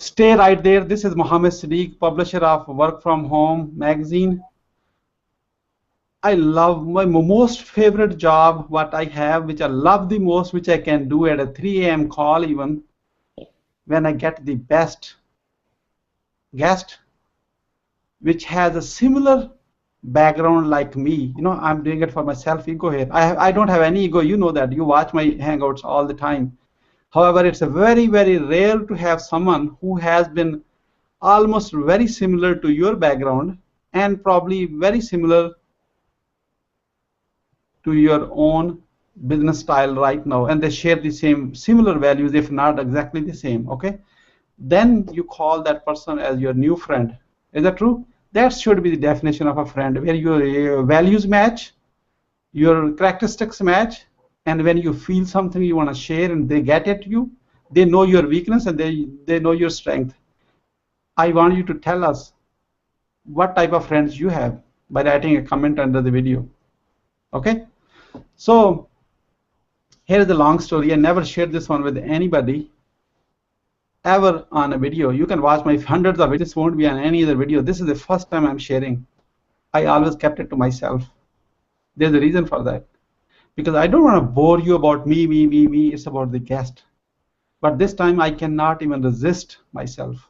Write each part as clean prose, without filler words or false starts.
Stay right there. This is Mohammed Sadiq, publisher of Work From Home magazine. I love my most favorite job, what I have, which I love the most, which I can do at a 3 a.m. call even, when I get the best guest, which has a similar background like me. You know, I'm doing it for my self ego here. I don't have any ego. You know that. You watch my hangouts all the time. However, it's a very, very rare to have someone who has been almost very similar to your background and probably very similar to your own business style right now, and they share the same similar values, if not exactly the same. Okay, then you call that person as your new friend. Is that true? That should be the definition of a friend, where your values match, your characteristics match, and when you feel something you want to share and they get at you, they know your weakness and they know your strength. I want you to tell us what type of friends you have by writing a comment under the video. Okay, so here's the long story. I never shared this one with anybody ever on a video. You can watch my hundreds of videos. This won't be on any other video. This is the first time I'm sharing. I always kept it to myself. There's a reason for that, because I don't want to bore you about me. It's about the guest. But this time I cannot even resist myself.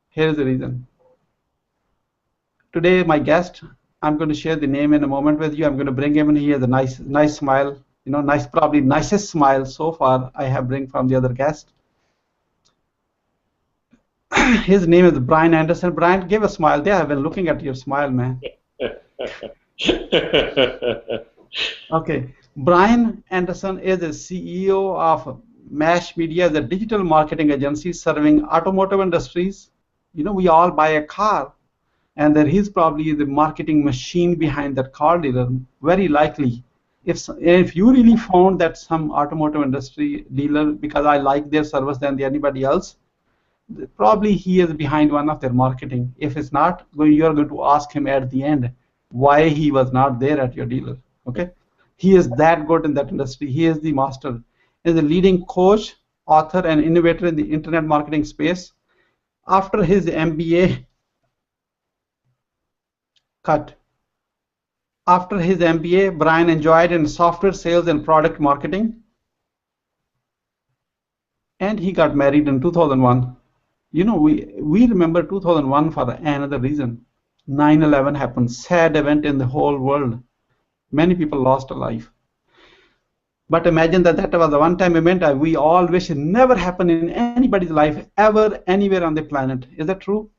Here's the reason. Today my guest, I'm going to share the name in a moment with you. I'm going to bring him in. He has a nice smile, you know, probably nicest smile so far I have bring from the other guest. His name is Brian Anderson. Brian, give a smile. There, I've been looking at your smile, man. Okay, Brian Anderson is the CEO of Mash Media, the digital marketing agency serving automotive industries. You know, we all buy a car, and then he's probably the marketing machine behind that car dealer. Very likely, if you really found that some automotive industry dealer, because I like their service than anybody else, probably he is behind one of their marketing. If it's not, you're going to ask him at the end why he was not there at your dealer. Okay, he is that good in that industry. He is the master. He is a leading coach, author, and innovator in the internet marketing space. After his MBA, Brian enjoyed in software sales and product marketing, and he got married in 2001. You know, we remember 2001 for another reason. 9/11 happened, sad event in the whole world. Many people lost a life. But imagine that was a one-time event we all wish it never happened in anybody's life ever, anywhere on the planet. Is that true?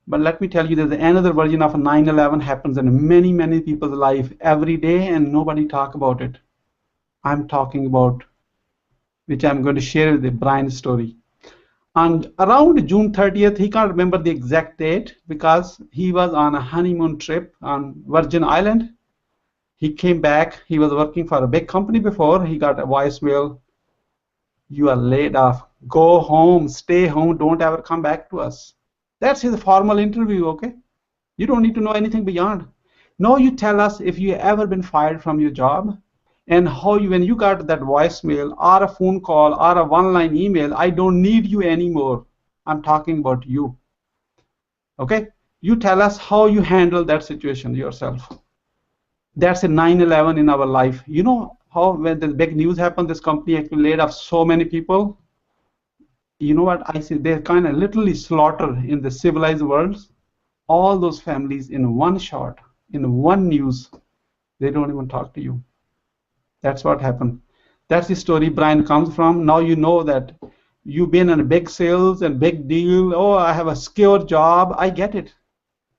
But let me tell you, there's another version of 9/11 happens in many people's life every day, and nobody talk about it. I'm talking about, which I'm going to share with the Brian story. And around June 30th, he can't remember the exact date because he was on a honeymoon trip on Virgin Island. He came back. He was working for a big company before. He got a voicemail. You are laid off. Go home. Stay home. Don't ever come back to us. That's his formal interview, okay? You don't need to know anything beyond. No, you tell us if you ever been fired from your job, and how you, when you got that voicemail or a phone call or a one-line email, I don't need you anymore. I'm talking about you. Okay? You tell us how you handle that situation yourself. That's a 9/11 in our life. You know how when the big news happened, this company actually laid off so many people. You know what I say? They kind of literally slaughter in the civilized world all those families in one shot, in one news. They don't even talk to you. That's what happened. That's the story Brian comes from. Now you know that you've been in a big sales and big deal. Oh, I have a secure job. I get it.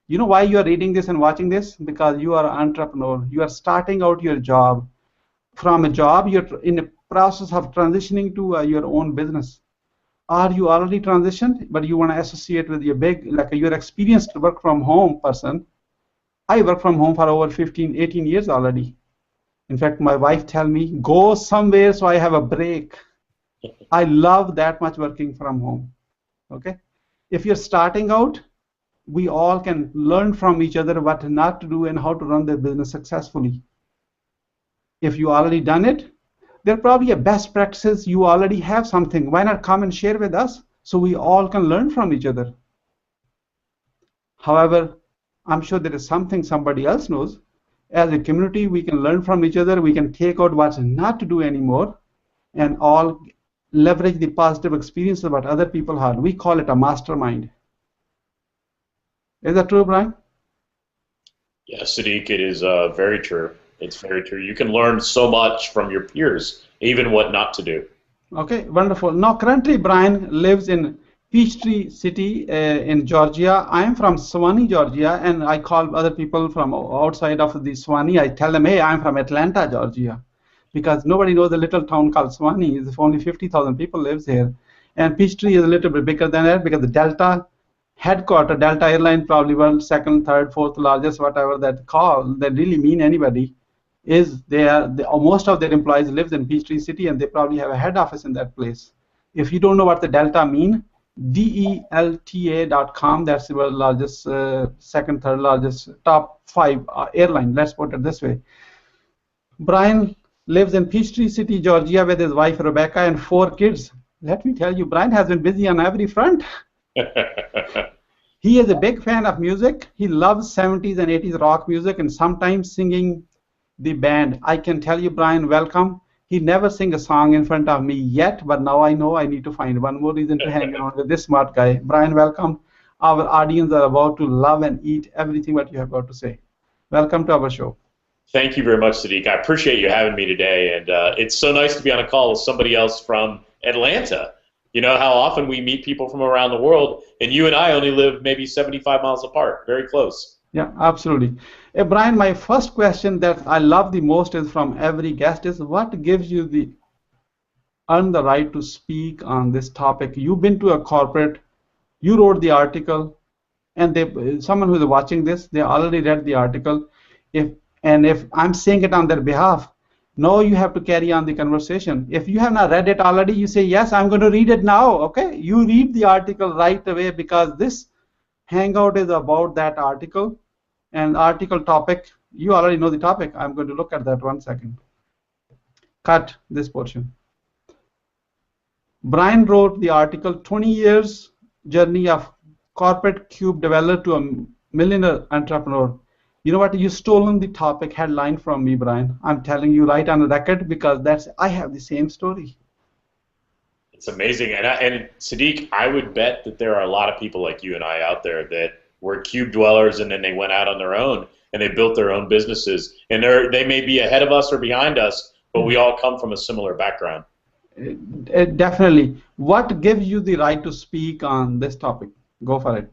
You know why you are reading this and watching this? Because you are an entrepreneur. You are starting out your job. From a job, you're in the process of transitioning to your own business. Or you already transitioned, but you want to associate with your big, like you're experienced work from home person. I work from home for over 15, 18 years already. In fact, my wife tell me, go somewhere so I have a break. I love that much working from home. Okay? If you're starting out, we all can learn from each other what not to do and how to run their business successfully. If you already done it, There probably are best practices. You already have something. Why not come and share with us so we all can learn from each other? However, I'm sure there is something somebody else knows. As a community, we can learn from each other. We can take out what's not to do anymore and all leverage the positive experiences what other people had. We call it a mastermind. Is that true, Brian? Yeah, Sadiq, it is very true. It's very true. You can learn so much from your peers, even what not to do. Okay, wonderful. Now, currently, Brian lives in Peachtree City in Georgia. I am from Suwanee, Georgia, and I call other people from outside of the Suwanee. I tell them, hey, I'm from Atlanta, Georgia, because nobody knows a little town called Suwanee. If only 50,000 people lives here. And Peachtree is a little bit bigger than that because the Delta headquarter, Delta Airline, probably world second, third, fourth largest, whatever that call, that really mean anybody, is most of their employees live in Peachtree City, and they probably have a head office in that place. If you don't know what the Delta mean, delta.com, that's the world largest, second, third largest, top 5 airline, let's put it this way. Brian lives in Peachtree City, Georgia with his wife Rebecca and 4 kids. Let me tell you, Brian has been busy on every front. He is a big fan of music. He loves 70s and 80s rock music and sometimes singing the band. I can tell you, Brian, welcome. He never sing a song in front of me yet, but now I know I need to find one more reason to hang around with this smart guy. Brian, welcome. Our audience are about to love and eat everything what you have got to say. Welcome to our show. Thank you very much, Sadiq. I appreciate you having me today, and it's so nice to be on a call with somebody else from Atlanta. You know how often we meet people from around the world, and you and I only live maybe 75 miles apart, very close. Yeah, absolutely. Brian, my first question that I love the most is from every guest is what gives you the earn the right to speak on this topic? You've been to a corporate, you wrote the article, and someone who is watching this, they already read the article. If I'm saying it on their behalf, no, you have to carry on the conversation. If you have not read it already, you say, yes, I'm going to read it now. Okay, you read the article right away because this hangout is about that article. And article topic, you already know the topic. I'm going to look at that 1 second. Cut this portion. Brian wrote the article, 20 years journey of corporate cube developer to a millionaire entrepreneur. You know what? You stolen the topic headline from me, Brian. I'm telling you right on the record because I have the same story. It's amazing. And Sadiq, I would bet that there are a lot of people like you and I out there that were cube dwellers and then they went out on their own and they built their own businesses. And they may be ahead of us or behind us, but we all come from a similar background. Definitely. What gives you the right to speak on this topic? Go for it.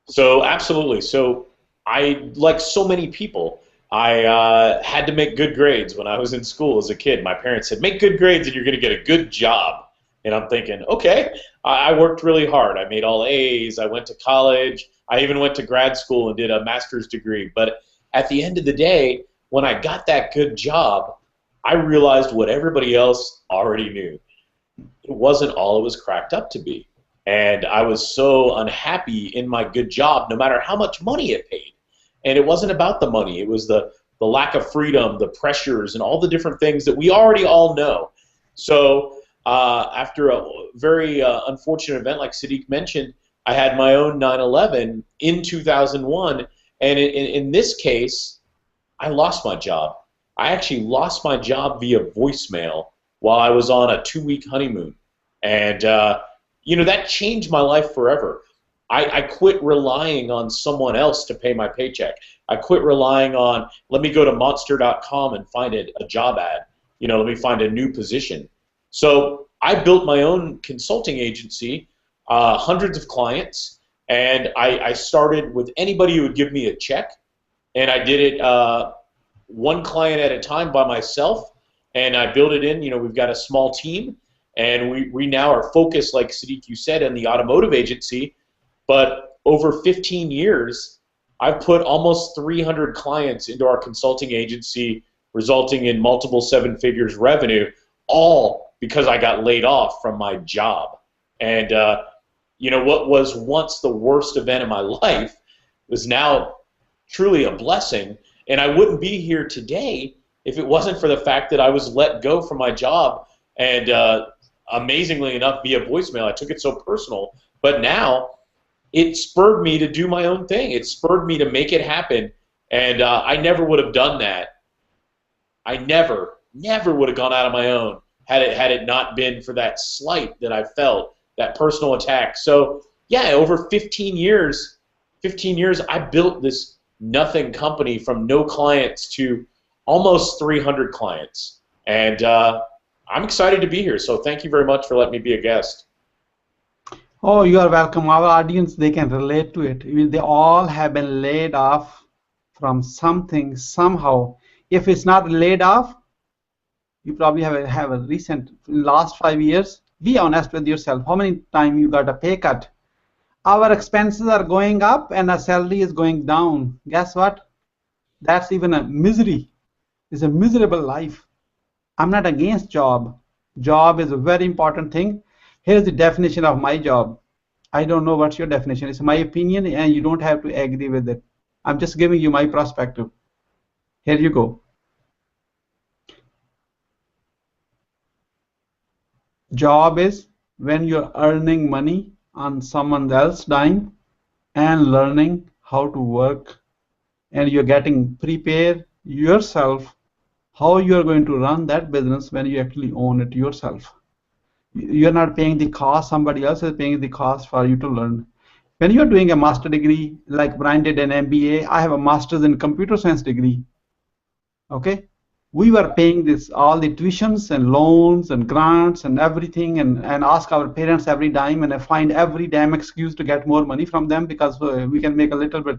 So absolutely. So I, like so many people, I had to make good grades when I was in school as a kid. My parents said, make good grades and you're going to get a good job. And I'm thinking, okay, I worked really hard. I made all A's. I went to college. I even went to grad school and did a master's degree. But at the end of the day, when I got that good job, I realized what everybody else already knew. It wasn't all it was cracked up to be. And I was so unhappy in my good job, no matter how much money it paid. And it wasn't about the money. It was the lack of freedom, the pressures, and all the different things that we already all know. So after a very unfortunate event like Sadiq mentioned, I had my own 9/11 in 2001. And in this case, I lost my job. I actually lost my job via voicemail while I was on a 2-week honeymoon. And, you know, that changed my life forever. I quit relying on someone else to pay my paycheck. I quit relying on, let me go to monster.com and find a job ad. You know, let me find a new position. So I built my own consulting agency, hundreds of clients, and I started with anybody who would give me a check, and I did it one client at a time by myself, and I built it in, you know, we've got a small team, and we now are focused, like Sadiq, you said, on the automotive agency, but over 15 years, I've put almost 300 clients into our consulting agency, resulting in multiple 7 figures revenue, all because I got laid off from my job. And you know, what was once the worst event in my life was now truly a blessing. And I wouldn't be here today if it wasn't for the fact that I was let go from my job and amazingly enough via voicemail, I took it so personal. But now it spurred me to do my own thing. It spurred me to make it happen, and I never would have done that. I never would have gone out on my own had it not been for that slight that I felt, that personal attack. So yeah, over 15 years, I built this nothing company from no clients to almost 300 clients, and I'm excited to be here. So thank you very much for letting me be a guest. Oh, you are welcome. Our audience, they can relate to it. They all have been laid off from something, somehow. If it's not laid off, you probably have a recent, last 5 years. Be honest with yourself. How many times you got a pay cut? Our expenses are going up and our salary is going down. Guess what? That's even a misery. It's a miserable life. I'm not against job. Job is a very important thing. Here's the definition of my job. I don't know what's your definition. It's my opinion and you don't have to agree with it. I'm just giving you my perspective. Here you go. Job is when you're earning money on someone else's dime and learning how to work, and you're getting prepared yourself how you're going to run that business when you actually own it yourself. You're not paying the cost, somebody else is paying the cost for you to learn. When you're doing a master degree, like Brian did an MBA, I have a master's in computer science degree. Okay? We were paying this all the tuitions and loans and grants and everything, and ask our parents every dime and find every damn excuse to get more money from them because we can make a little bit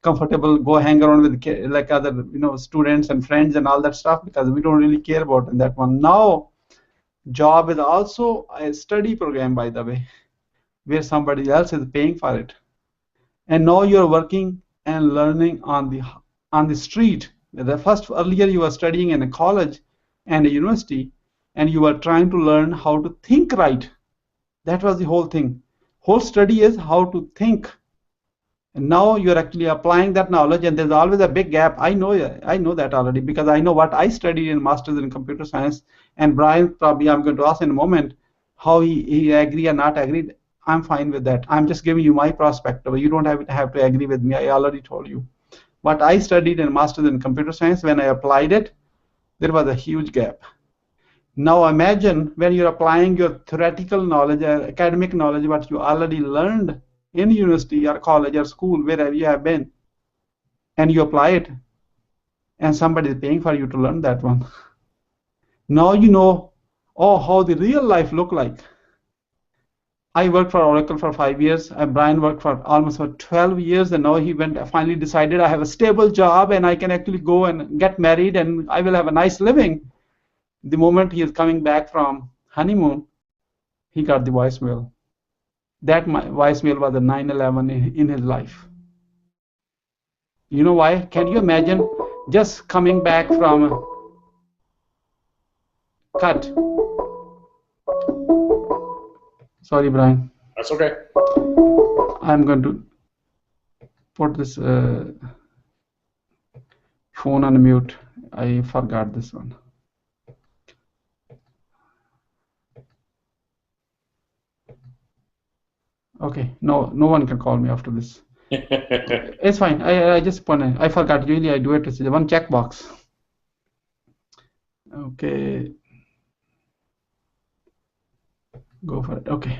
comfortable, go hang around with like other students and friends and all that stuff because we don't really care about that one. Now job is also a study program, by the way, where somebody else is paying for it, and now you're working and learning on the street. The first earlier you were studying in a college and a university, and you were trying to learn how to think right. That was the whole thing. Whole study is how to think. And now you're actually applying that knowledge, and there's always a big gap. I know that already because I know what I studied in masters in computer science. And Brian, probably I'm going to ask in a moment how he agree or not agree. I'm fine with that. I'm just giving you my perspective. You don't have to agree with me. I already told you. What I studied in masters in computer science, when I applied it, there was a huge gap. Now imagine when you're applying your theoretical knowledge, academic knowledge, what you already learned in university or college or school, wherever you have been, and you apply it, and somebody is paying for you to learn that one. Now you know, oh, how the real life look like. I worked for Oracle for 5 years, and Brian worked for almost for 12 years, and now he finally decided I have a stable job and I can actually go and get married and I will have a nice living. The moment he is coming back from honeymoon, he got the voicemail. That voicemail was a 9/11 in his life. You know why? Can you imagine just coming back from cut? Sorry, Brian. That's okay. I'm going to put this phone on mute. I forgot this one. Okay, no one can call me after this. It's fine. I just want I forgot. Usually I do it. It's the one checkbox. Okay. Go for it. Okay.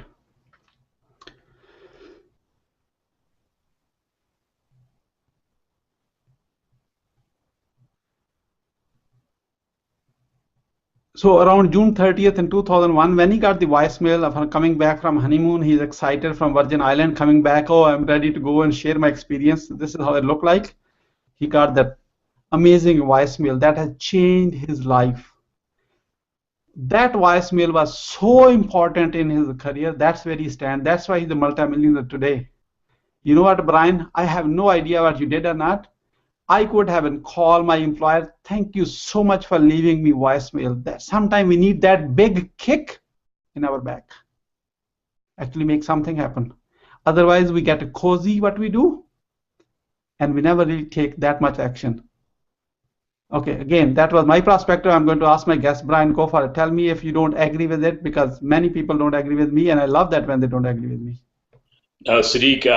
So around June 30th in 2001, when he got the voicemail of her coming back from honeymoon, he's excited from Virgin Island, coming back. Oh, I'm ready to go and share my experience. This is how it looked like. He got that amazing voicemail that has changed his life. That voicemail was so important in his career. That's where he stands. That's why he's a multimillionaire today. You know what, Brian? I have no idea what you did or not. I could have called my employer. Thank you so much for leaving me voicemail. That sometimes we need that big kick in our back. Actually make something happen. Otherwise, we get a cozy what we do, and we never really take that much action. Okay, again, that was my perspective. I'm going to ask my guest, Brian Kofar. Tell me if you don't agree with it, because many people don't agree with me, and I love that when they don't agree with me. No, Sadiq,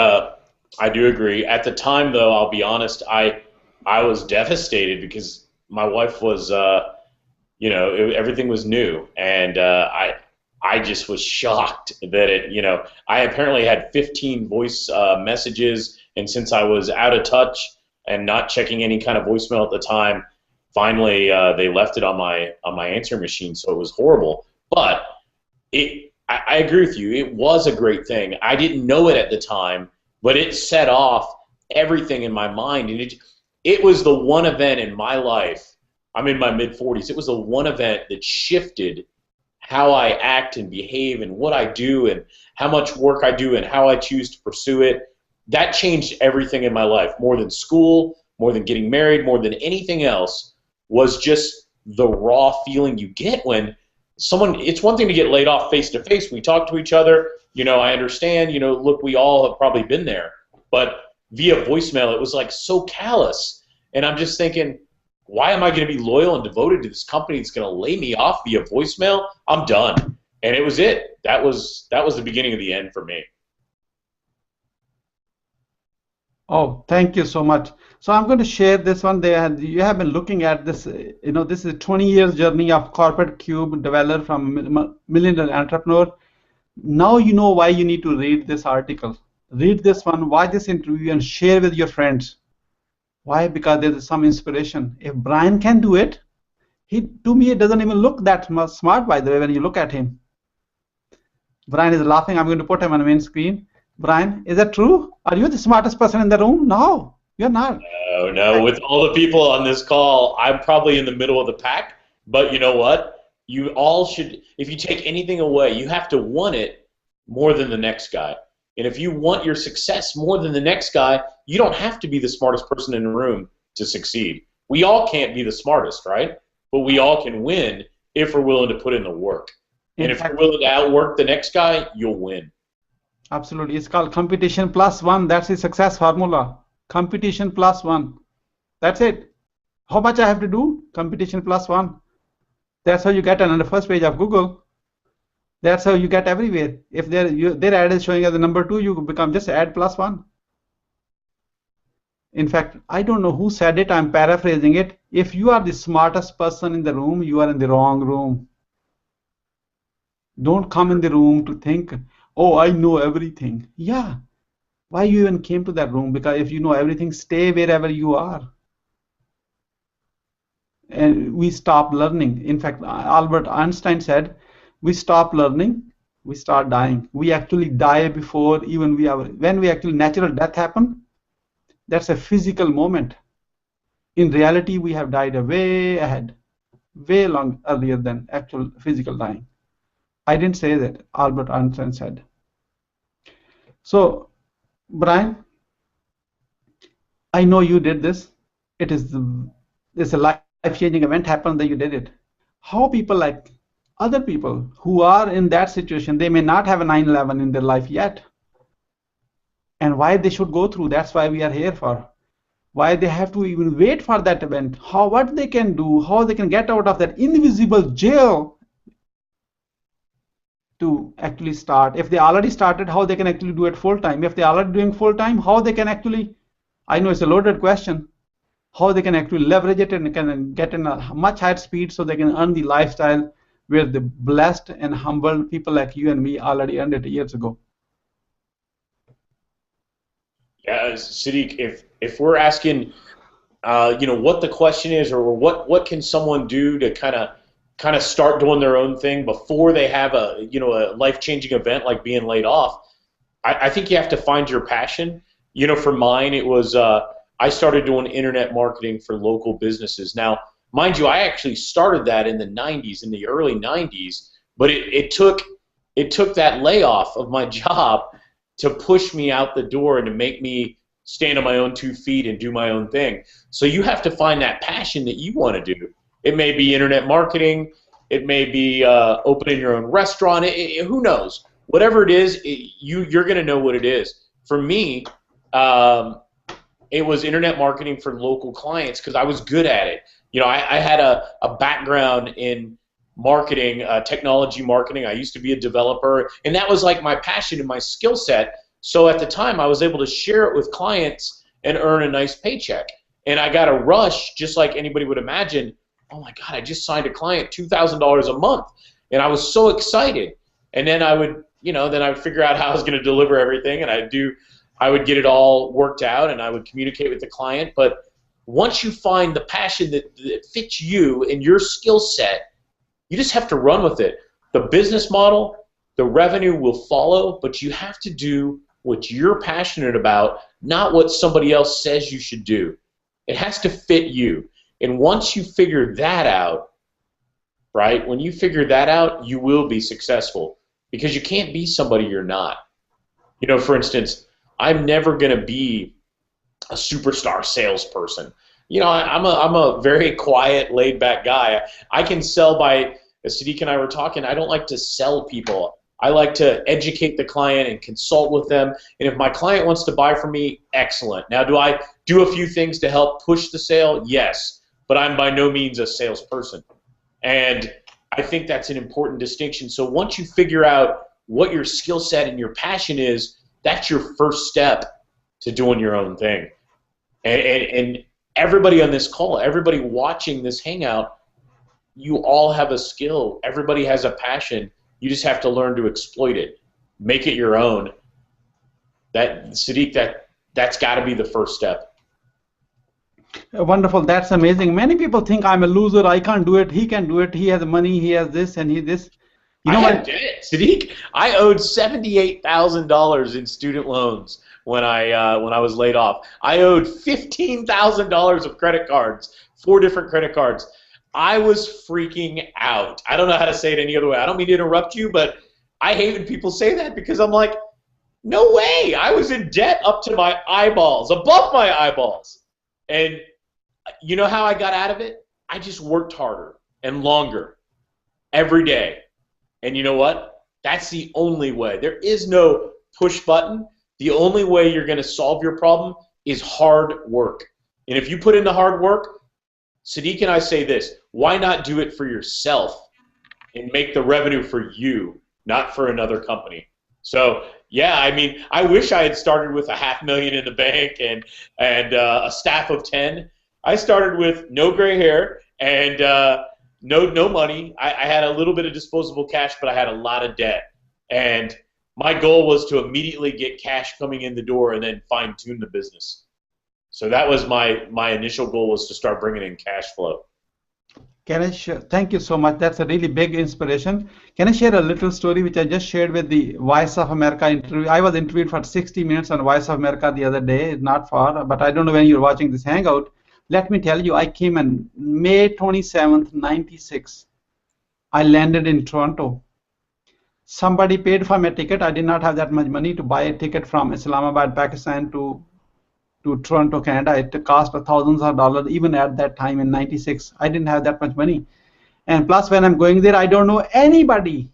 I do agree. At the time, though, I'll be honest, I was devastated because my wife was, everything was new, and I just was shocked that I apparently had 15 voice messages, and since I was out of touch and not checking any kind of voicemail at the time, finally they left it on my answer machine, so it was horrible. But I agree with you. It was a great thing. I didn't know it at the time, but it set off everything in my mind, and it was the one event in my life. I'm in my mid 40s. It was the one event that shifted how I act and behave and what I do and how much work I do and how I choose to pursue it. That changed everything in my life, more than school, more than getting married, more than anything else, was just the raw feeling you get when it's one thing to get laid off face to face. We talk to each other. I understand, look, we all have probably been there. But via voicemail, it was like so callous. And I'm just thinking, why am I going to be loyal and devoted to this company that's going to lay me off via voicemail? I'm done. And it was it. That was the beginning of the end for me. Oh, thank you so much. So I'm going to share this one there. You have been looking at this, this is a 20 years journey of corporate cube developer from millionaire entrepreneur. Now you know why you need to read this article. Read this one, watch this interview, and share with your friends. Why? Because there's some inspiration. If Brian can do it, to me, it doesn't even look that much smart, by the way, when you look at him. Brian is laughing. I'm going to put him on the main screen. Brian, is that true? Are you the smartest person in the room? No, you're not. No, no. With all the people on this call, I'm probably in the middle of the pack. But you know what? You all should, if you take anything away, you have to want it more than the next guy. And if you want your success more than the next guy, you don't have to be the smartest person in the room to succeed. We all can't be the smartest, right? But we all can win if we're willing to put in the work. And if you're willing to outwork the next guy, you'll win. Absolutely. It's called competition plus one. That's the success formula. Competition plus one. That's it. How much I have to do? Competition plus one. That's how you get on the first page of Google. That's how you get everywhere. If their ad is showing as the number 2, you become just ad plus one. In fact, I don't know who said it. I'm paraphrasing it. If you are the smartest person in the room, you are in the wrong room. Don't come in the room to think, oh, I know everything. Yeah. Why you even came to that room? Because if you know everything, stay wherever you are. And we stop learning. In fact, Albert Einstein said, we stop learning, we start dying. We actually die before even when we actually natural death happen, that's a physical moment. In reality, we have died way ahead, way long earlier than actual physical dying. I didn't say that, Albert Einstein said. So, Brian, I know you did this. It's a life-changing event happened that you did it. How people like other people who are in that situation, they may not have a 9/11 in their life yet. And why they should go through, that's why we are here for. Why they have to even wait for that event, what they can do, how they can get out of that invisible jail to actually start. If they already started, how they can actually do it full time. If they are already doing full time, how they can actually, I know it's a loaded question, how they can actually leverage it and can get in a much higher speed so they can earn the lifestyle where the blessed and humble people like you and me already earned it years ago. Yeah, Sadiq, if we're asking, what the question is, or what can someone do to kind of start doing their own thing before they have a life-changing event like being laid off, I think you have to find your passion. For mine, it was I started doing internet marketing for local businesses. Now, mind you, I actually started that in the 90s, in the early 90s, but it took that layoff of my job to push me out the door and to make me stand on my own 2 feet and do my own thing. So you have to find that passion that you want to do. It may be internet marketing. It may be opening your own restaurant. Who knows? Whatever it is, you're going to know what it is. For me, it was internet marketing for local clients because I was good at it. I had a background in marketing, technology marketing. I used to be a developer, and that was like my passion and my skill set. So at the time, I was able to share it with clients and earn a nice paycheck. And I got a rush, just like anybody would imagine. Oh my God, I just signed a client $2,000 a month. And I was so excited. And then I would, then I would figure out how I was going to deliver everything, and I would get it all worked out, and I would communicate with the client. But once you find the passion that fits you and your skill set, you just have to run with it. The business model, the revenue will follow, but you have to do what you're passionate about, not what somebody else says you should do. It has to fit you. And once you figure that out, right, when you figure that out, you will be successful, because you can't be somebody you're not. For instance, I'm never going to be a superstar salesperson. I'm a very quiet, laid-back guy. I can sell by, as Sadiq and I were talking, I don't like to sell people. I like to educate the client and consult with them. And if my client wants to buy from me, excellent. Now, do I do a few things to help push the sale? Yes, but I'm by no means a salesperson. And I think that's an important distinction. So once you figure out what your skill set and your passion is, that's your first step to doing your own thing. And everybody on this call, everybody watching this hangout, you all have a skill. Everybody has a passion. You just have to learn to exploit it. Make it your own. Sadiq, that's got to be the first step. Wonderful. That's amazing. Many people think I'm a loser. I can't do it. He can do it. He has money. He has this and he this. I did it, Sadiq. I owed $78,000 in student loans when I was laid off. I owed $15,000 of credit cards, 4 different credit cards. I was freaking out. I don't know how to say it any other way. I don't mean to interrupt you, but I hate when people say that, because I'm like, no way. I was in debt up to my eyeballs, above my eyeballs. And you know how I got out of it? I just worked harder and longer every day. And you know what? That's the only way. There is no push button. The only way you're going to solve your problem is hard work. And if you put in the hard work, Sadiq and I say this, why not do it for yourself and make the revenue for you, not for another company? So, yeah, I mean, I wish I had started with $500,000 in the bank and a staff of 10. I started with no gray hair and no money. I had a little bit of disposable cash, but I had a lot of debt. And my goal was to immediately get cash coming in the door and then fine-tune the business. So that was my initial goal, was to start bringing in cash flow. Can I share? Thank you so much. That's a really big inspiration. Can I share a little story which I just shared with the Voice of America interview? I was interviewed for 60 minutes on Voice of America the other day, not far, but I don't know when you're watching this hangout. Let me tell you, I came on May 27th, 96. I landed in Toronto. Somebody paid for my ticket. I did not have that much money to buy a ticket from Islamabad, Pakistan to Toronto, Canada. It cost thousands of dollars even at that time in 96. I didn't have that much money. And plus, when I'm going there, I don't know anybody.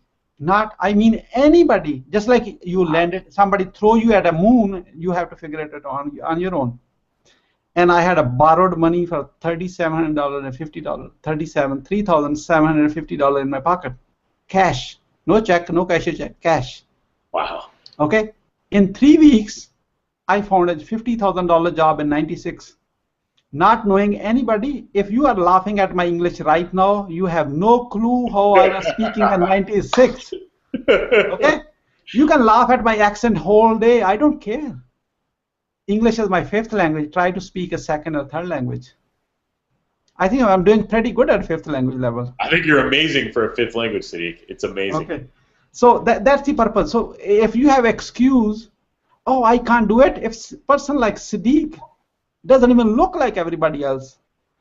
I mean anybody. Just like you landed, somebody throw you at a moon, you have to figure it out on your own. And I had a borrowed money for $3,750, $3,750 in my pocket. Cash. No check, no cashier check, cash. Wow. Okay? In 3 weeks, I found a $50,000 job in 96. Not knowing anybody. If you are laughing at my English right now, you have no clue how I was speaking in 96. Okay? You can laugh at my accent whole day. I don't care. English is my 5th language. Try to speak a 2nd or 3rd language. I think I'm doing pretty good at 5th language level. I think you're amazing for a 5th language, Sadiq. It's amazing. Okay. So that's the purpose. So if you have excuse, oh, I can't do it. If a person like Sadiq doesn't even look like everybody else,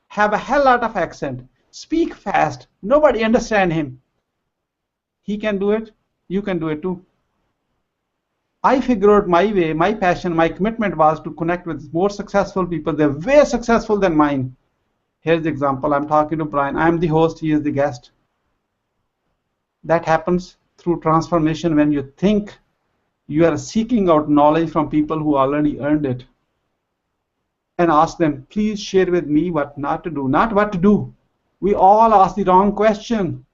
have a hell lot of accent, speak fast, nobody understand him, he can do it, you can do it too. I figured out my way, my passion, my commitment was to connect with more successful people. They're way successful than mine. Here's the example. I'm talking to Brian. I'm the host. He is the guest. That happens through transformation when you think you are seeking out knowledge from people who already earned it. and ask them, please share with me what not to do, not what to do. We all ask the wrong question.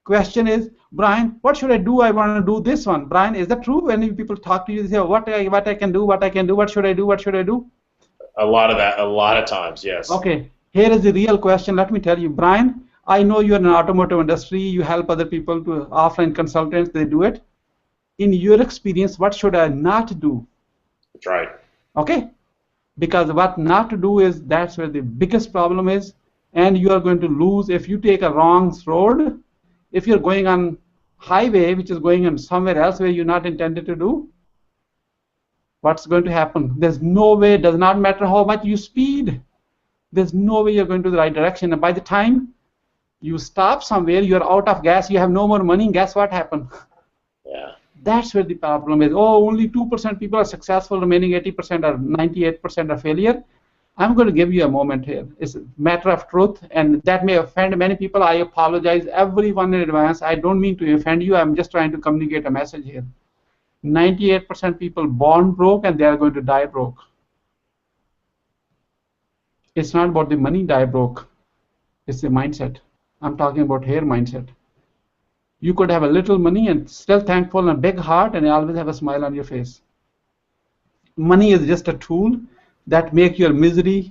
Question is, Brian, what should I do? I want to do this one. Brian, is that true? When people talk to you, they say, what I can do, what I can do, what should I do, what should I do? A lot of that, a lot of times, yes. Okay, here is the real question. Let me tell you, Brian, I know you're in the automotive industry. You help other people to offline consultants. They do it. In your experience, what should I not do? That's right. Okay, because what not to do is that's where the biggest problem is, and you are going to lose if you take a wrong road. If you're going on highway, which is going on somewhere else where you're not intended to do, what's going to happen? There's no way, it does not matter how much you speed. There's no way you're going to the right direction. And by the time you stop somewhere, you're out of gas, you have no more money, guess what happened? Yeah. That's where the problem is. Oh, only 2% people are successful, remaining 80% or 98% are failure. I'm going to give you a moment here. It's a matter of truth, and that may offend many people. I apologize, everyone in advance. I don't mean to offend you. I'm just trying to communicate a message here. 98% people born broke, and they are going to die broke. It's not about the money die broke. It's the mindset. I'm talking about here mindset. You could have a little money and still thankful and a big heart and always have a smile on your face. Money is just a tool that makes your misery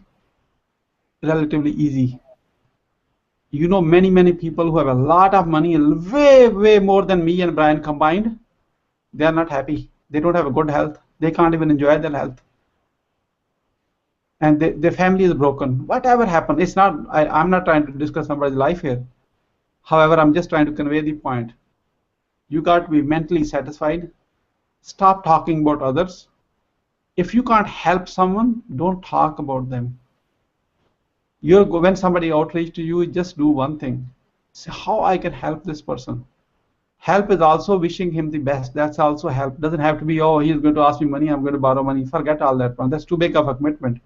relatively easy. You know many people who have a lot of money, way more than me and Brian combined. They are not happy. They don't have a good health. They can't even enjoy their health. And their family is broken. Whatever happened, it's not. I'm not trying to discuss somebody's life here. However, I'm just trying to convey the point. You got to be mentally satisfied. Stop talking about others. If you can't help someone, don't talk about them. When somebody outreach to you, just do one thing. Say, how I can help this person. Help is also wishing him the best. That's also help. Doesn't have to be, oh, he's going to ask me money, I'm going to borrow money. Forget all that one. That's too big of a commitment.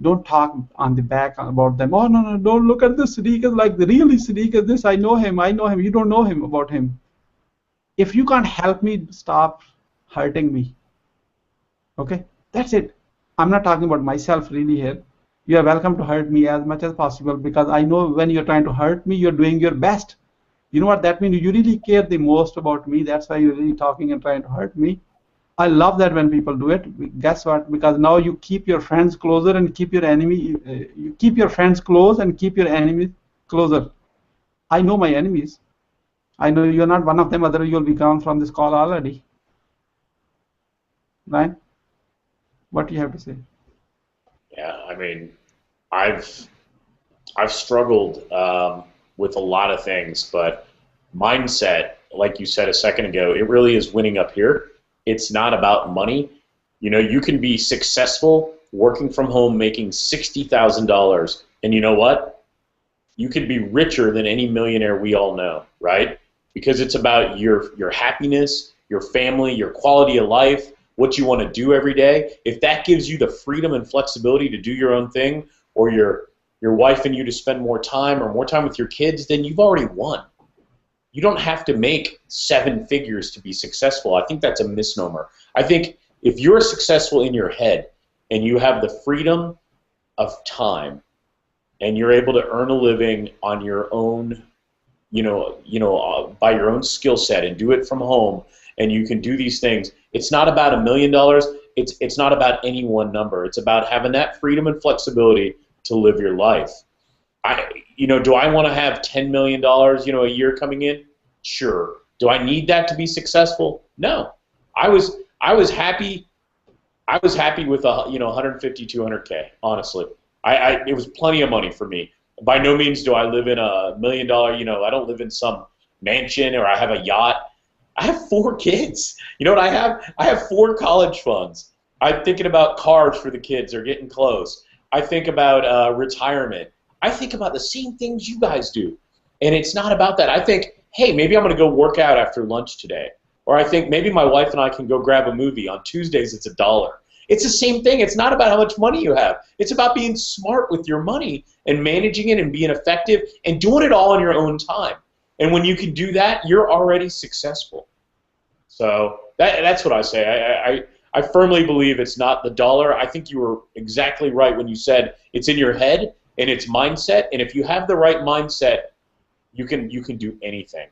Don't talk on the back about them. Oh, no, don't look at this. Sadiq is like, really, Sadiq is this. I know him. You don't know him about him. If you can't help me, stop hurting me. Okay? That's it. I'm not talking about myself really here. You are welcome to hurt me as much as possible, because I know when you're trying to hurt me, you're doing your best. You know what that means? You really care the most about me. That's why you're really talking and trying to hurt me. I love that when people do it. Guess what? Because now you keep your friends closer and keep your enemy. You keep your friends close and keep your enemies closer. I know my enemies. I know you're not one of them. Otherwise, you'll be gone from this call already. Right? What do you have to say? Yeah, I mean, I've struggled with a lot of things, but mindset, like you said a second ago, it really is winning up here. It's not about money. You know, you can be successful working from home, making $60,000, and you know what? You could be richer than any millionaire we all know, right? Because it's about your happiness, your family, your quality of life, what you want to do every day. If that gives you the freedom and flexibility to do your own thing, or your wife and you to spend more time or more time with your kids, then you've already won. You don't have to make 7 figures to be successful. I think that's a misnomer. I think if you're successful in your head and you have the freedom of time and you're able to earn a living on your own, by your own skill set and do it from home, and you can do these things, it's not about $1 million. It's not about any one number. It's about having that freedom and flexibility to live your life. Do I want to have $10 million, a year coming in? Sure. Do I need that to be successful? No. I was happy. I was happy with 150, 200K. Honestly, it was plenty of money for me. By no means do I live in a $1 million. I don't live in some mansion or I have a yacht. I have 4 kids. You know what I have? I have 4 college funds. I'm thinking about cars for the kids. They're getting close. I think about retirement. I think about the same things you guys do. And it's not about that. I think, hey, maybe I'm going to go work out after lunch today. Or I think maybe my wife and I can go grab a movie. On Tuesdays, it's $1. It's the same thing. It's not about how much money you have. It's about being smart with your money and managing it and being effective and doing it all in your own time. And when you can do that, you're already successful. So that's what I say. I firmly believe it's not the dollar. I think you were exactly right when you said it's in your head and it's mindset. And if you have the right mindset, you can do anything.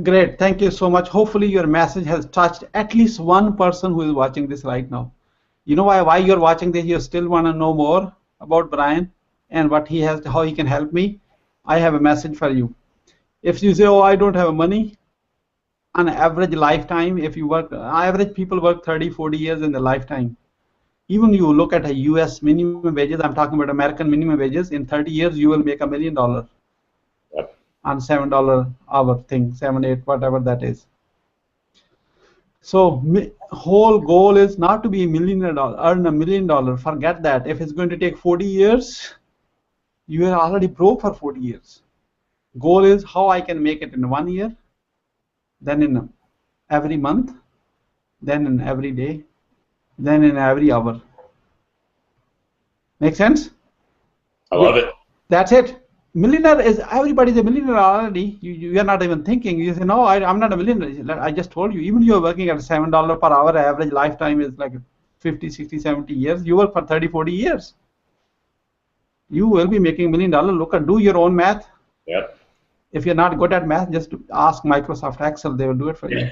Great. Thank you so much. Hopefully your message has touched at least one person who is watching this right now. You know why you're watching this? You still want to know more about Brian and what he has, how he can help me. I have a message for you. If you say, oh, I don't have money, on average lifetime, if you work, average people work 30, 40 years in their lifetime. Even you look at a US minimum wages, I'm talking about American minimum wages, in 30 years you will make $1 million Yep. on $7 hour thing, 7, 8, whatever that is. So whole goal is not to be $1 million, earn $1 million. Forget that. If it's going to take 40 years, you are already broke for 40 years. Goal is how I can make it in 1 year, then in every month, then in every day, then in every hour. Make sense? I love it. That's it. Millionaire is, everybody's a millionaire already. You are not even thinking. You say, no, I'm not a millionaire. I just told you, even you're working at $7 per hour, average lifetime is like 50, 60, 70 years. You work for 30, 40 years. You will be making $1 million. Look at, do your own math. Yep. If you're not good at math, just ask Microsoft Excel. They will do it for you.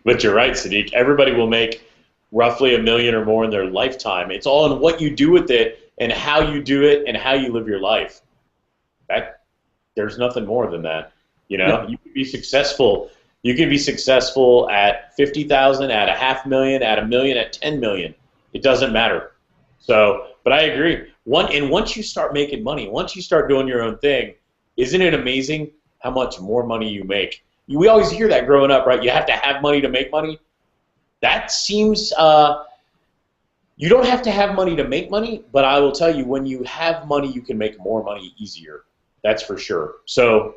But you're right, Sadiq. Everybody will make roughly $1 million or more in their lifetime. It's all in what you do with it and how you do it and how you live your life. There's nothing more than that. You know, Yeah. you can be successful. You can be successful at 50,000, at $500,000, at $1 million, at 10 million. It doesn't matter. So, but I agree. Once you start making money, once you start doing your own thing, isn't it amazing how much more money you make? We always hear that growing up, right? You have to have money to make money. That seems, you don't have to have money to make money, but I will tell you, when you have money, you can make more money easier. That's for sure. So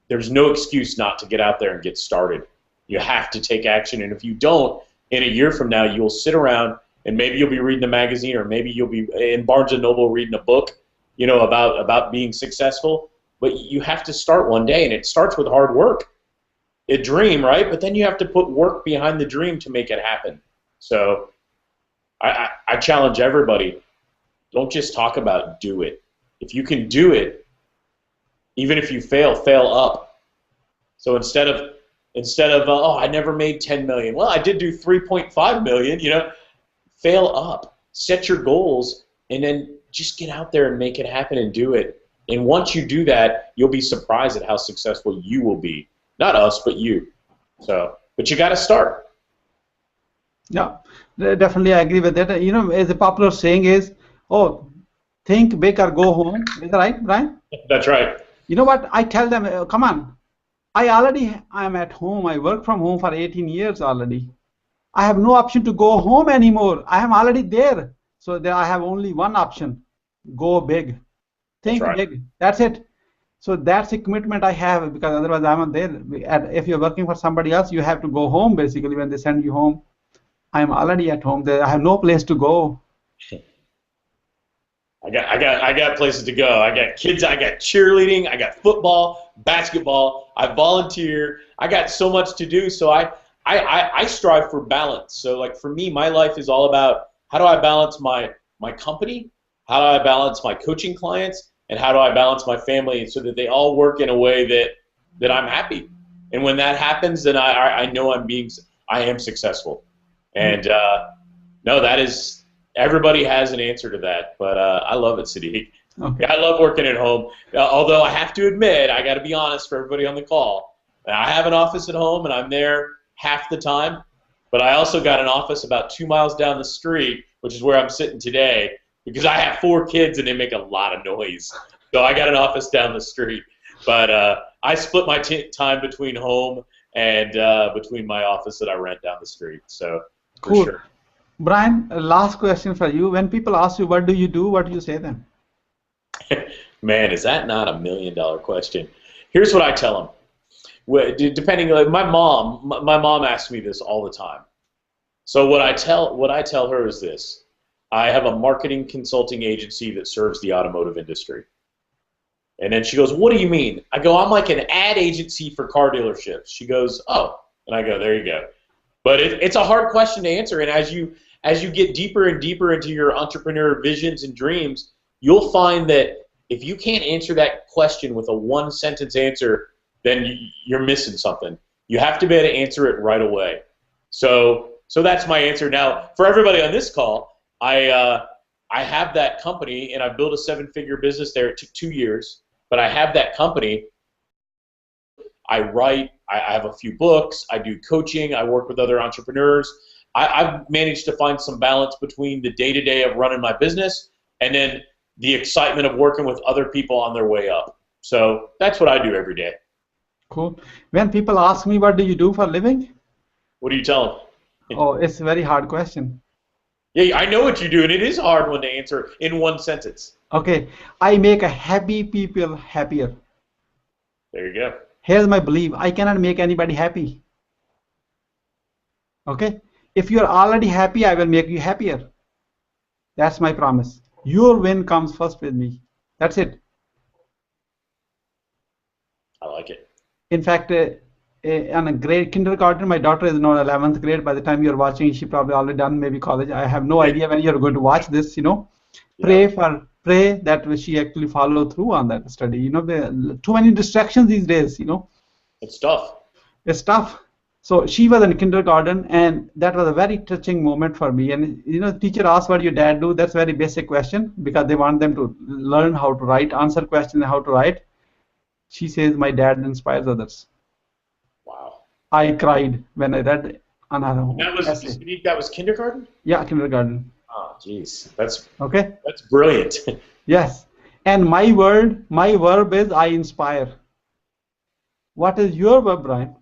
there's no excuse not to get out there and get started. You have to take action, and if you don't, in a year from now, you'll sit around and maybe you'll be reading a magazine, or maybe you'll be in Barnes & Noble reading a book, you know, about being successful. But you have to start one day, and it starts with hard work. A dream, right? But then you have to put work behind the dream to make it happen. So I challenge everybody, don't just talk about it, do it. If you can do it, even if you fail up. So instead of oh, I never made 10 million. Well, I did do 3.5 million, you know. Fail up. Set your goals, and then just get out there and make it happen and do it. And once you do that, you'll be surprised at how successful you will be. Not us, but you. So, but you got to start. Yeah, definitely I agree with that. You know, as a popular saying is, oh, think big or go home. Is that right, Brian? That's right. You know what? I tell them, come on. I'm at home. I work from home for 18 years already. I have no option to go home anymore. I am already there. So there I have only one option. Go big. Think big. That's it. So that's a commitment I have, because otherwise I'm not there. If you're working for somebody else, you have to go home basically when they send you home. I'm already at home. I have no place to go. I got places to go. I got kids. I got cheerleading. I got football, basketball. I volunteer. I got so much to do. So I strive for balance. So like for me, my life is all about how do I balance my company, how do I balance my coaching clients, and how do I balance my family so that they all work in a way that I'm happy. And when that happens, then I know I am successful. And no, that is, everybody has an answer to that. But I love it, Sadiq. Okay. I love working at home. Although I have to admit, I got to be honest for everybody on the call, I have an office at home and I'm there half the time. But I also got an office about 2 miles down the street, which is where I'm sitting today, because I have 4 kids and they make a lot of noise. So I got an office down the street. But I split my time between home and between my office that I rent down the street. So for cool. Sure. Brian, last question for you. When people ask you, what do you do? What do you say then? Man, is that not $1 million question? Here's what I tell them. Depending, like my mom asks me this all the time. So what I tell her is this: I have a marketing consulting agency that serves the automotive industry. And then she goes, "What do you mean?" I go, "I'm like an ad agency for car dealerships." She goes, "Oh, And I go, there you go. But it's a hard question to answer, and as you get deeper and deeper into your entrepreneur visions and dreams, you'll find that if you can't answer that question with a one sentence answer, then you're missing something. You have to be able to answer it right away. So that's my answer. Now, for everybody on this call, I have that company, and I built a seven-figure business there. It took 2 years, but I have that company. I write, I have a few books, I do coaching, I work with other entrepreneurs. I've managed to find some balance between the day-to-day of running my business and then the excitement of working with other people on their way up. So that's what I do every day. Cool. When people ask me, what do you do for a living? What do you tell them? Oh, it's a very hard question. Yeah, I know what you do, and it is a hard one to answer in one sentence. Okay, I make a happy people happier. There you go. Here's my belief. I cannot make anybody happy. Okay? If you're already happy, I will make you happier. That's my promise. Your win comes first with me. That's it. I like it. In fact, on a grade kindergarten, my daughter is now 11th grade. By the time you're watching, she probably already done maybe college. I have no idea when you're going to watch this, you know. Yeah. Pray that she actually follow through on that study. You know, there are too many distractions these days, you know. It's tough. It's tough. So she was in kindergarten, and that was a very touching moment for me. And you know, the teacher asked, "What your dad do?" That's a very basic question because they want them to learn how to write, answer questions, and how to write. She says, "My dad inspires others." Wow. I cried when I read on her essay. That was kindergarten? Yeah, kindergarten. Oh, jeez. That's Okay. brilliant. Yes. And my verb is I inspire. What is your verb, Brian?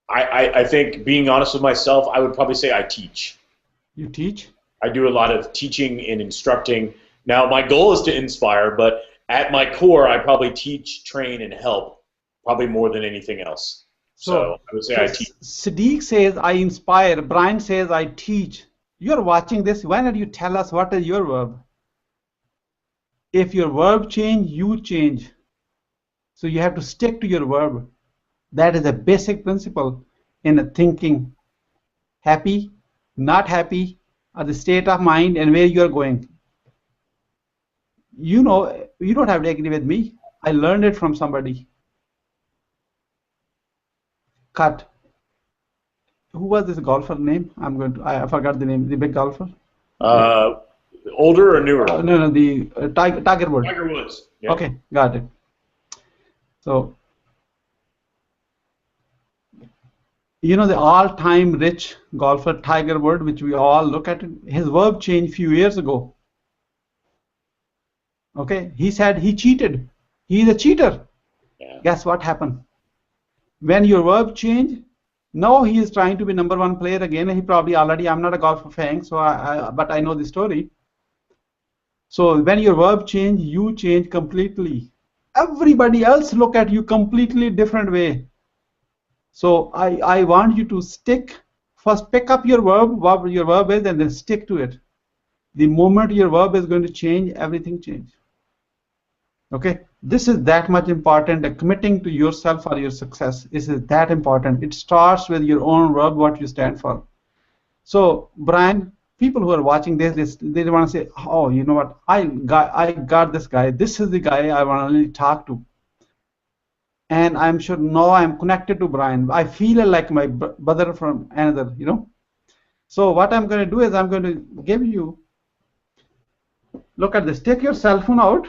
I think, being honest with myself, I would probably say I teach. You teach? I do a lot of teaching and instructing. Now, my goal is to inspire, but at my core, I probably teach, train, and help, probably more than anything else. So I would say I teach. Sadiq says I inspire. Brian says I teach. You're watching this. Why don't you tell us what is your verb? If your verb change, you change. So you have to stick to your verb. That is a basic principle in thinking. Happy, not happy, or the state of mind and where you are going. You know, you don't have to agree with me. I learned it from somebody. Cut. Who was this golfer name? I forgot the name. The big golfer. Older or newer? No, the Tiger Woods. Tiger Woods. Yeah. Okay, got it. So, you know, the all-time rich golfer Tiger Woods, which we all look at, his verb changed a few years ago. Okay, he said he cheated. He's a cheater. Yeah. Guess what happened? When your verb change, now he is trying to be #1 player again. He probably already, I'm not a golfer fan, so but I know the story. So when your verb change, you change completely. Everybody else look at you completely different way. So I want you to first pick up your verb, what your verb is, and then stick to it. The moment your verb is going to change, everything change. Okay, this is that much important. Committing to yourself for your success. This is that important. It starts with your own verb, what you stand for. So, Brian, people who are watching this, they want to say, "Oh, you know what? I got this guy. This is the guy I want to really talk to." And I'm sure now I'm connected to Brian. I feel like my brother from another, you know. So what I'm going to do is I'm going to give you. Look at this. Take your cell phone out.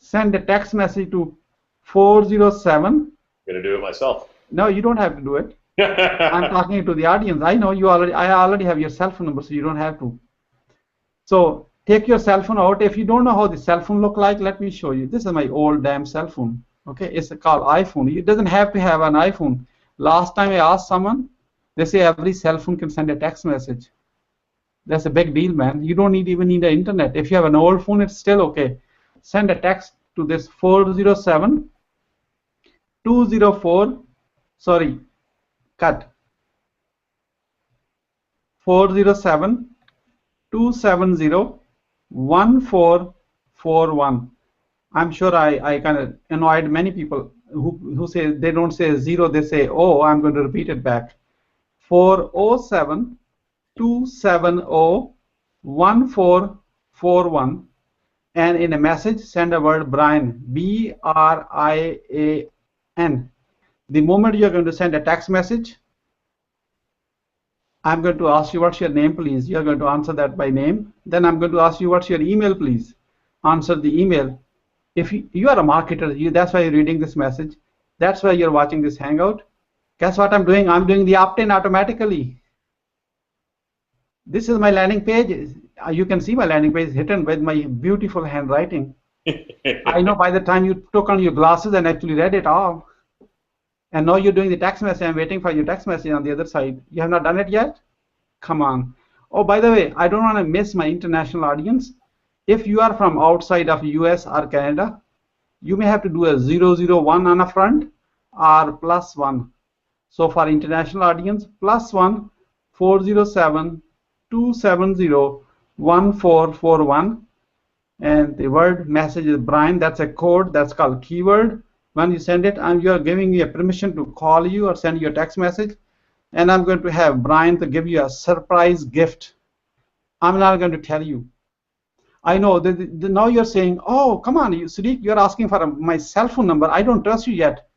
Send a text message to 407. I'm gonna do it myself. No, you don't have to do it. I'm talking to the audience. I know you already. I already have your cell phone number, so you don't have to. So take your cell phone out. If you don't know how the cell phone look like, let me show you. This is my old damn cell phone. Okay, it's called iPhone. It doesn't have to have an iPhone. Last time I asked someone, they say every cell phone can send a text message. That's a big deal, man. You don't even need the internet. If you have an old phone, it's still okay. Send a text to this 407 204. Sorry, cut. 407 270 1441. I'm sure I kind of annoyed many people who say they don't say 0, they say oh. I'm going to repeat it back. 407 270 1441, and in a message send a word Brian, Brian. The moment you're going to send a text message, I'm going to ask you what's your name, please. You're going to answer that by name. Then I'm going to ask you what's your email, please. Answer the email. If you are a marketer, that's why you're reading this message. That's why you're watching this Hangout. Guess what I'm doing? I'm doing the opt-in automatically. This is my landing page. You can see my landing page written with my beautiful handwriting. I know by the time you took on your glasses and actually read it all, and now you're doing the text message. I'm waiting for your text message on the other side. You have not done it yet? Come on. Oh, by the way, I don't want to miss my international audience. If you are from outside of US or Canada, you may have to do a 001 on a front or +1. So for international audience, +1 407 270 1441, and the word message is Brian. That's a code that's called keyword. When you send it, you are giving me a permission to call you or send you a text message, and I'm going to have Brian to give you a surprise gift. I'm not going to tell you. I know now you're saying, oh, come on, Sadiq, you're asking for my cell phone number. I don't trust you yet.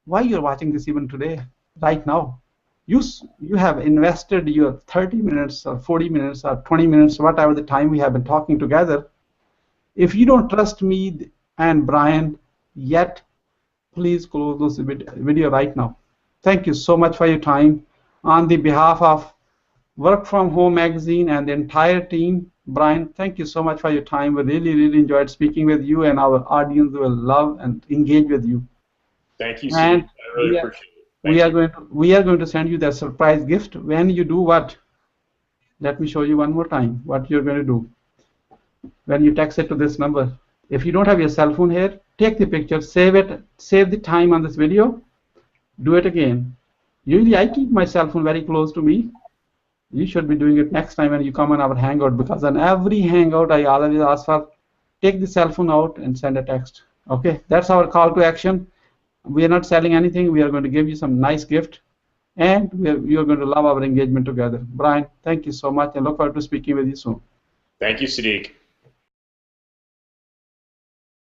Why you're watching this even today, right now? You have invested your 30 minutes or 40 minutes or 20 minutes, whatever the time we have been talking together. If you don't trust me and Brian yet, please close this video right now. Thank you so much for your time. On the behalf of Work From Home magazine and the entire team, Brian, thank you so much for your time. We really, really enjoyed speaking with you, and our audience will love and engage with you. Thank you, Steve. I really appreciate it. We are going to send you the surprise gift when you do what? Let me show you one more time what you're going to do. When you text it to this number, if you don't have your cell phone here, take the picture, save it, save the time on this video, do it again. Usually I keep my cell phone very close to me. You should be doing it next time when you come on our Hangout, because on every Hangout I always ask for take the cell phone out and send a text. Okay, that's our call to action. We are not selling anything. We are going to give you some nice gift, and you're going to love our engagement together. Brian, thank you so much, and look forward to speaking with you soon. Thank you, Sadiq.